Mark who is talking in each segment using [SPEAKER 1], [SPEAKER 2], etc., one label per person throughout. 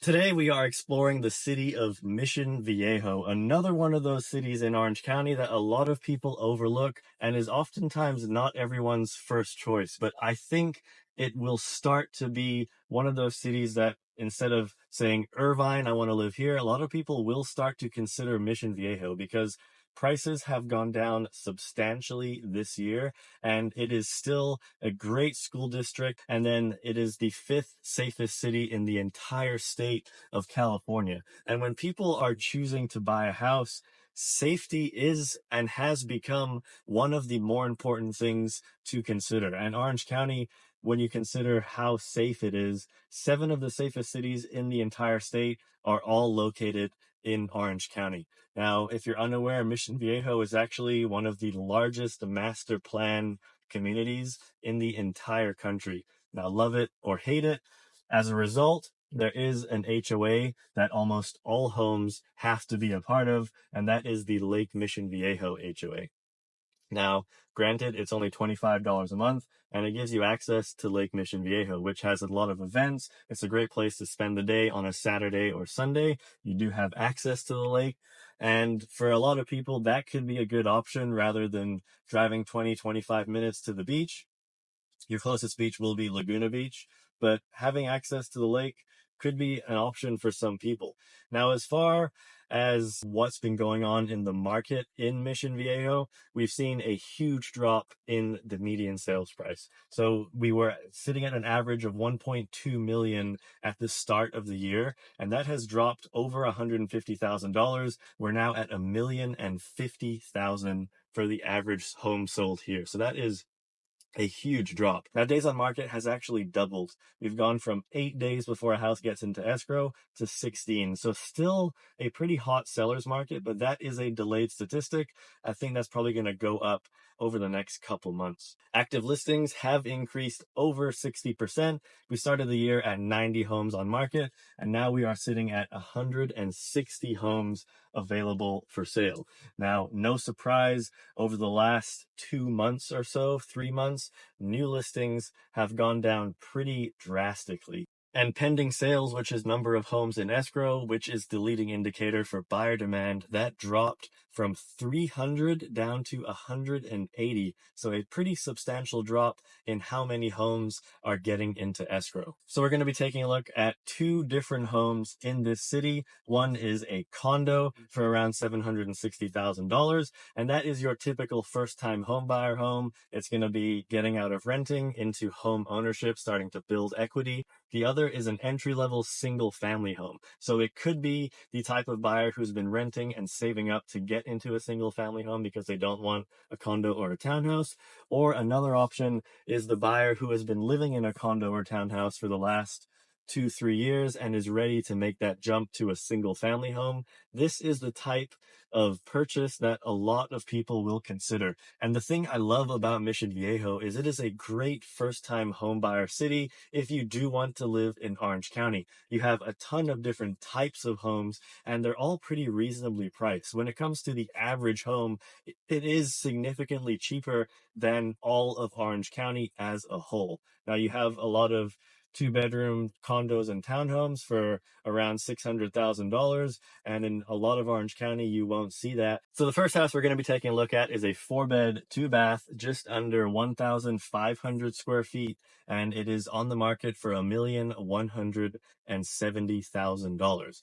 [SPEAKER 1] Today we are exploring the city of Mission Viejo, another one of those cities in Orange County that a lot of people overlook and is oftentimes not everyone's first choice. But I think it will start to be one of those cities that instead of saying Irvine, I want to live here, a lot of people will start to consider Mission Viejo because prices have gone down substantially this year, and it is still a great school district. And then it is the fifth safest city in the entire state of California. And when people are choosing to buy a house, safety is and has become one of the more important things to consider. And Orange County, when you consider how safe it is, 7 of the safest cities in the entire state are all located in Orange County. Now, if you're unaware, Mission Viejo is actually one of the largest master plan communities in the entire country. Now, love it or hate it, as a result, there is an HOA that almost all homes have to be a part of, and that is the Lake Mission Viejo HOA. Now, granted, it's only $25 a month, and it gives you access to Lake Mission Viejo, which has a lot of events. It's a great place to spend the day on a Saturday or Sunday. You do have access to the lake, and for a lot of people, that could be a good option rather than driving 20-25 minutes to the beach. Your closest beach will be Laguna Beach, but having access to the lake could be an option for some people. Now, as far as what's been going on in the market in Mission Viejo, we've seen a huge drop in the median sales price. So we were sitting at an average of 1.2 million at the start of the year, and that has dropped over $150,000. We're now at $1,050,000 for the average home sold here. So that is a huge drop. Now, days on market has actually doubled. We've gone from 8 days before a house gets into escrow to 16. So still a pretty hot seller's market, but that is a delayed statistic. I think that's probably going to go up over the next couple months. Active listings have increased over 60%. We started the year at 90 homes on market, and now we are sitting at 160 homes available for sale. Now, no surprise, over the last 2 months or so, 3 months, new listings have gone down pretty drastically. And pending sales, which is number of homes in escrow, which is the leading indicator for buyer demand, that dropped from 300 down to 180. So a pretty substantial drop in how many homes are getting into escrow. So we're going to be taking a look at 2 different homes in this city. One is a condo for around $760,000, and that is your typical first-time home buyer home. It's going to be getting out of renting into home ownership, starting to build equity. The other is an entry-level single-family home. So it could be the type of buyer who's been renting and saving up to get into a single-family home because they don't want a condo or a townhouse. Or another option is the buyer who has been living in a condo or townhouse for the last 2-3 years and is ready to make that jump to a single-family home. This is the type of purchase that a lot of people will consider. And the thing I love about Mission Viejo is it is a great first-time home buyer city if you do want to live in Orange County. You have a ton of different types of homes, and they're all pretty reasonably priced. When it comes to the average home, it is significantly cheaper than all of Orange County as a whole. Now, you have a lot of 2-bedroom condos and townhomes for around $600,000. And in a lot of Orange County, you won't see that. So the first house we're going to be taking a look at is a 4-bed, 2-bath, just under 1,500 square feet. And it is on the market for $1,170,000.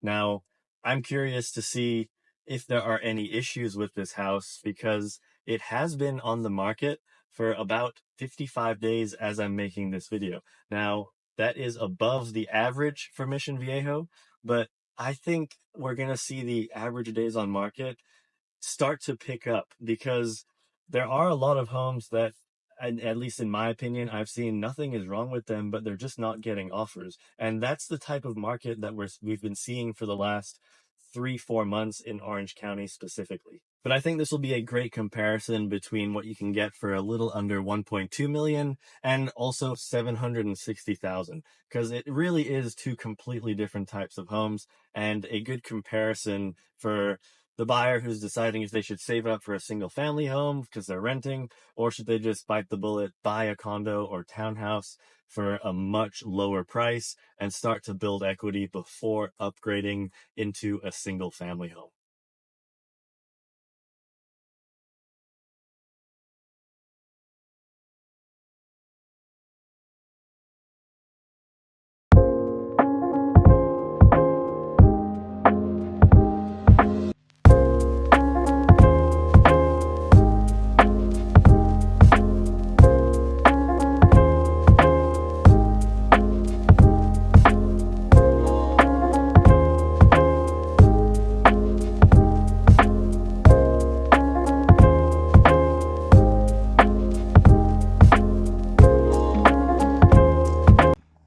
[SPEAKER 1] Now, I'm curious to see if there are any issues with this house because it has been on the market for about 55 days as I'm making this video. Now, that is above the average for Mission Viejo, but I think we're going to see the average days on market start to pick up because there are a lot of homes that, and at least in my opinion, I've seen nothing is wrong with them, but they're just not getting offers. And that's the type of market that we've been seeing for the last 3-4 months in Orange County specifically. But I think this will be a great comparison between what you can get for a little under 1.2 million and also 760,000, because it really is 2 completely different types of homes and a good comparison for the buyer who's deciding if they should save up for a single family home because they're renting, or should they just bite the bullet, buy a condo or townhouse for a much lower price and start to build equity before upgrading into a single family home.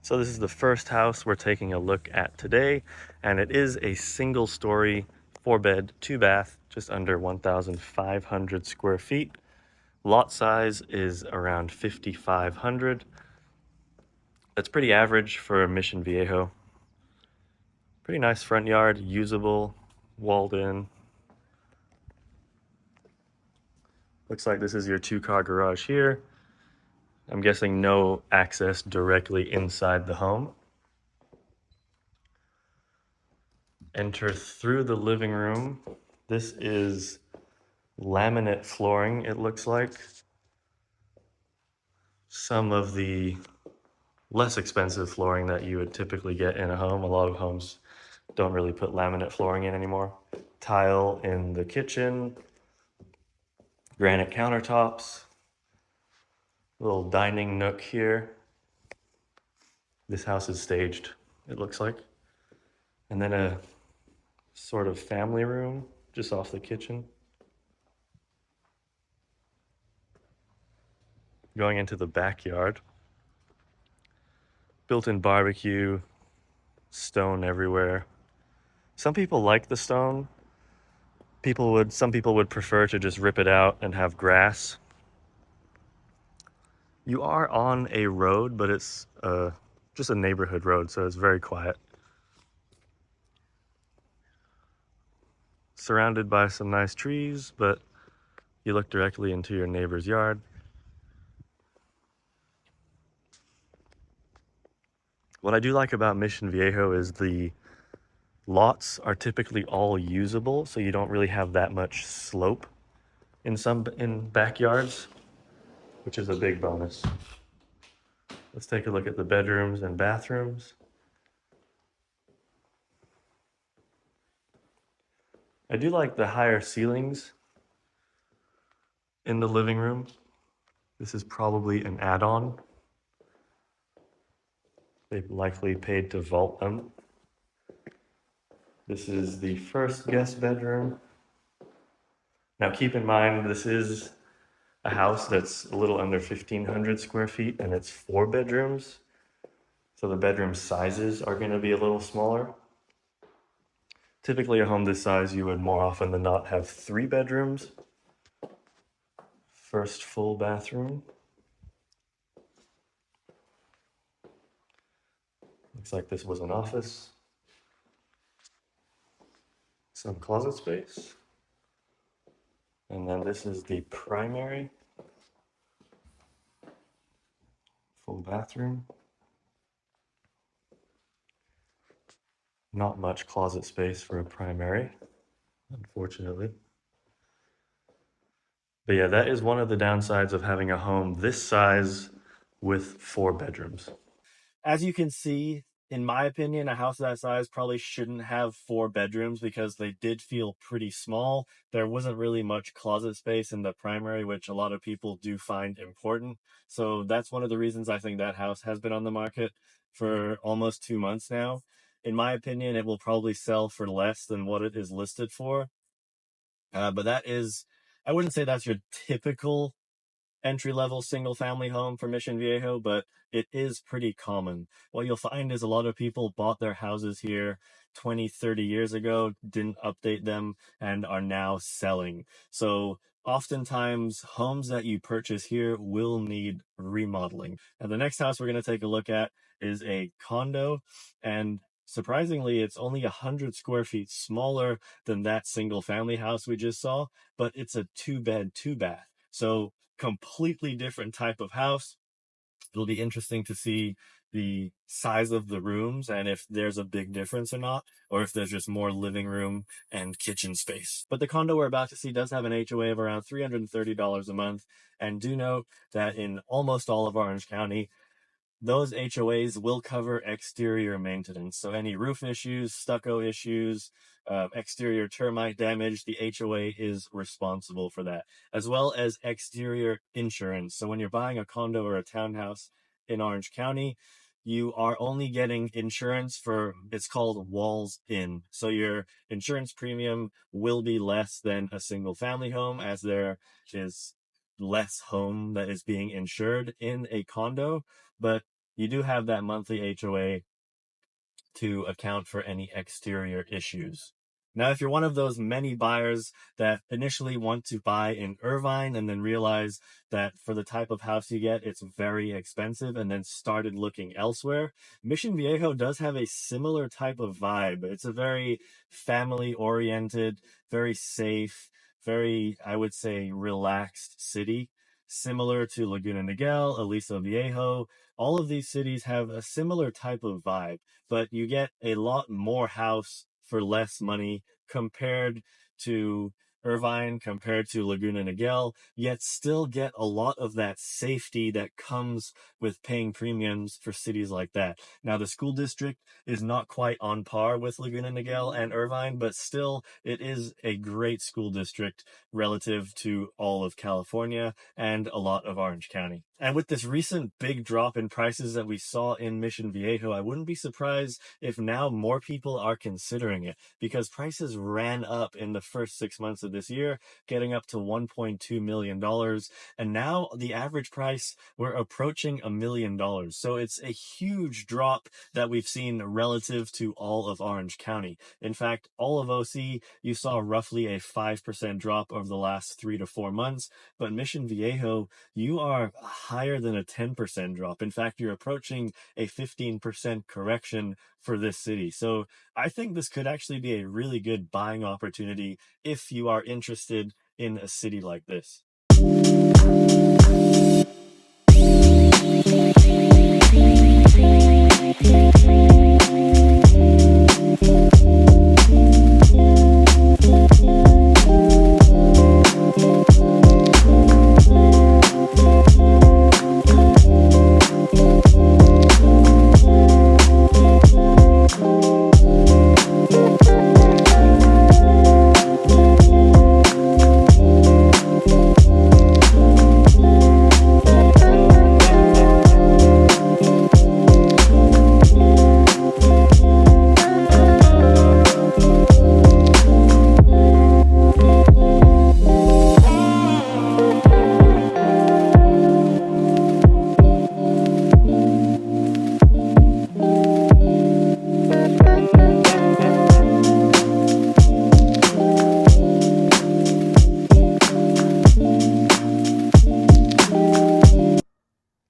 [SPEAKER 1] So this is the first house we're taking a look at today, and it is a single story, 4-bed, 2-bath, just under 1,500 square feet. Lot size is around 5,500. That's pretty average for Mission Viejo. Pretty nice front yard, usable, walled in. Looks like this is your 2-car garage here. I'm guessing no access directly inside the home. Enter through the living room. This is laminate flooring, it looks like. Some of the less expensive flooring that you would typically get in a home. A lot of homes don't really put laminate flooring in anymore. Tile in the kitchen, granite countertops, little dining nook here. This house is staged, it looks like. And then a sort of family room just off the kitchen. Going into the backyard. Built-in barbecue, stone everywhere. Some people like the stone. Some people would prefer to just rip it out and have grass. You are on a road, but it's just a neighborhood road, so it's very quiet. Surrounded by some nice trees, but you look directly into your neighbor's yard. What I do like about Mission Viejo is the lots are typically all usable, so you don't really have that much slope in backyards, which is a big bonus. Let's take a look at the bedrooms and bathrooms. I do like the higher ceilings in the living room. This is probably an add-on. They've likely paid to vault them. This is the first guest bedroom. Now keep in mind, this is a house that's a little under 1,500 square feet and it's 4 bedrooms. So the bedroom sizes are going to be a little smaller. Typically a home this size, you would more often than not have 3 bedrooms. First full bathroom. Looks like this was an office. Some closet space. And then this is the primary. Full bathroom. Not much closet space for a primary, unfortunately. But yeah, that is one of the downsides of having a home this size with 4 bedrooms. As you can see, in my opinion, a house that size probably shouldn't have 4 bedrooms because they did feel pretty small. There wasn't really much closet space in the primary, which a lot of people do find important. So that's one of the reasons I think that house has been on the market for almost 2 months now. In my opinion, it will probably sell for less than what it is listed for. But that is, I wouldn't say that's your typical entry-level single-family home for Mission Viejo, but it is pretty common. What you'll find is a lot of people bought their houses here 20, 30 years ago, didn't update them, and are now selling. So oftentimes, homes that you purchase here will need remodeling. And the next house we're going to take a look at is a condo, and Surprisingly, it's only 100 square feet smaller than that single family house we just saw, but it's a 2-bed, 2-bath. So completely different type of house. It'll be interesting to see the size of the rooms and if there's a big difference or not, or if there's just more living room and kitchen space. But the condo we're about to see does have an HOA of around $330 a month. And do note that in almost all of Orange County, those HOAs will cover exterior maintenance. So any roof issues, stucco issues, exterior termite damage, the HOA is responsible for that, as well as exterior insurance. So when you're buying a condo or a townhouse in Orange County, you are only getting insurance for, it's called walls in. So your insurance premium will be less than a single family home, as there is less home that is being insured in a condo. But you do have that monthly HOA to account for any exterior issues. Now, if you're one of those many buyers that initially want to buy in Irvine and then realize that for the type of house you get, it's very expensive and then started looking elsewhere, Mission Viejo does have a similar type of vibe. It's a very family oriented, very safe, very, I would say, relaxed city. Similar to Laguna Niguel, Aliso Viejo, all of these cities have a similar type of vibe, but you get a lot more house for less money compared to Irvine, compared to Laguna Niguel, yet still get a lot of that safety that comes with paying premiums for cities like that. Now, the school district is not quite on par with Laguna Niguel and Irvine, but still, it is a great school district relative to all of California and a lot of Orange County. And with this recent big drop in prices that we saw in Mission Viejo, I wouldn't be surprised if now more people are considering it, because prices ran up in the first 6 months of this year, getting up to $1.2 million. And now the average price, we're approaching $1 million. So it's a huge drop that we've seen relative to all of Orange County. In fact, all of OC, you saw roughly a 5% drop over the last 3 to 4 months. But Mission Viejo, you are higher than a 10% drop. In fact, you're approaching a 15% correction for this city. So I think this could actually be a really good buying opportunity if you are interested in a city like this.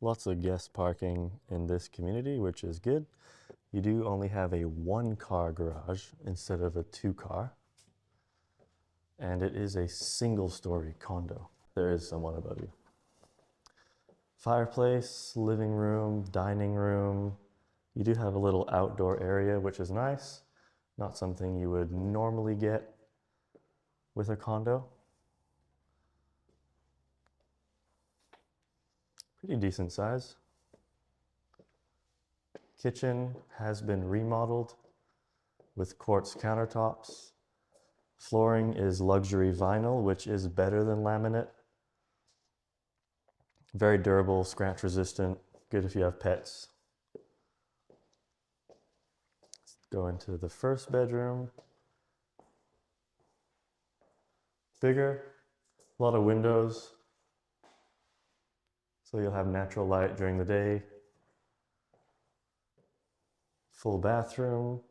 [SPEAKER 1] Lots of guest parking in this community, which is good. You do only have a 1-car garage instead of a 2-car. And it is a single-story condo. There is someone above you. Fireplace, living room, dining room. You do have a little outdoor area, which is nice. Not something you would normally get with a condo. Pretty decent size. Kitchen has been remodeled with quartz countertops. Flooring is luxury vinyl, which is better than laminate. Very durable, scratch resistant, good if you have pets. Let's go into the first bedroom. Bigger, a lot of windows, so you'll have natural light during the day. Full bathroom,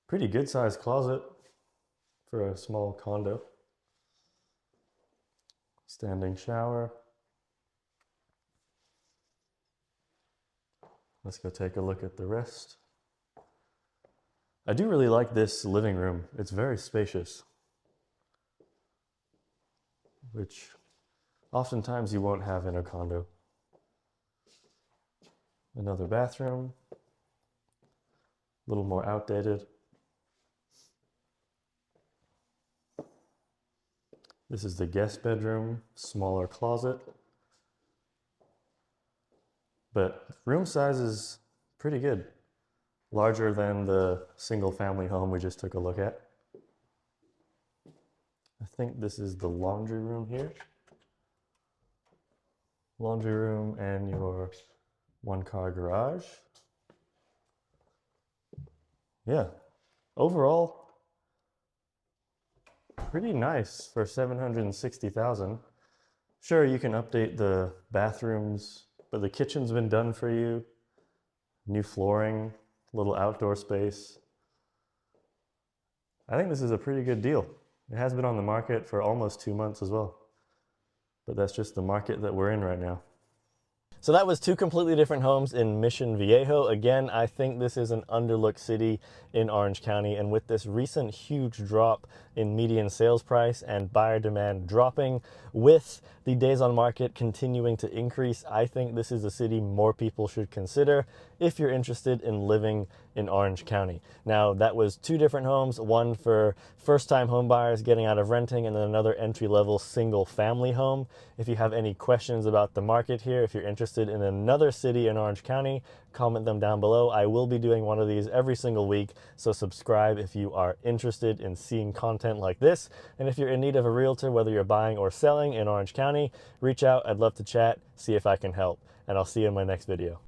[SPEAKER 1] pretty good sized closet for a small condo. Standing shower. Let's go take a look at the rest. I do really like this living room. It's very spacious, which oftentimes you won't have in a condo. Another bathroom, a little more outdated. This is the guest bedroom, smaller closet. But room size is pretty good. Larger than the single family home we just took a look at. I think this is the laundry room here. Laundry room and your one-car garage. Yeah, overall, pretty nice for $760,000. Sure, you can update the bathrooms, but the kitchen's been done for you. New flooring, little outdoor space. I think this is a pretty good deal. It has been on the market for almost 2 months as well. But that's just the market that we're in right now. So that was two completely different homes in Mission Viejo. Again, I think this is an underlooked city in Orange County, and with this recent huge drop in median sales price and buyer demand dropping, with the days on market continuing to increase, I think this is a city more people should consider if you're interested in living in Orange County. Now, that was two different homes, one for first-time home buyers getting out of renting, and then another entry-level single-family home. If you have any questions about the market here, if you're interested in another city in Orange County, comment them down below. I will be doing one of these every single week, so subscribe if you are interested in seeing content like this. And if you're in need of a realtor, whether you're buying or selling in Orange County, reach out. I'd love to chat, see if I can help. And I'll see you in my next video.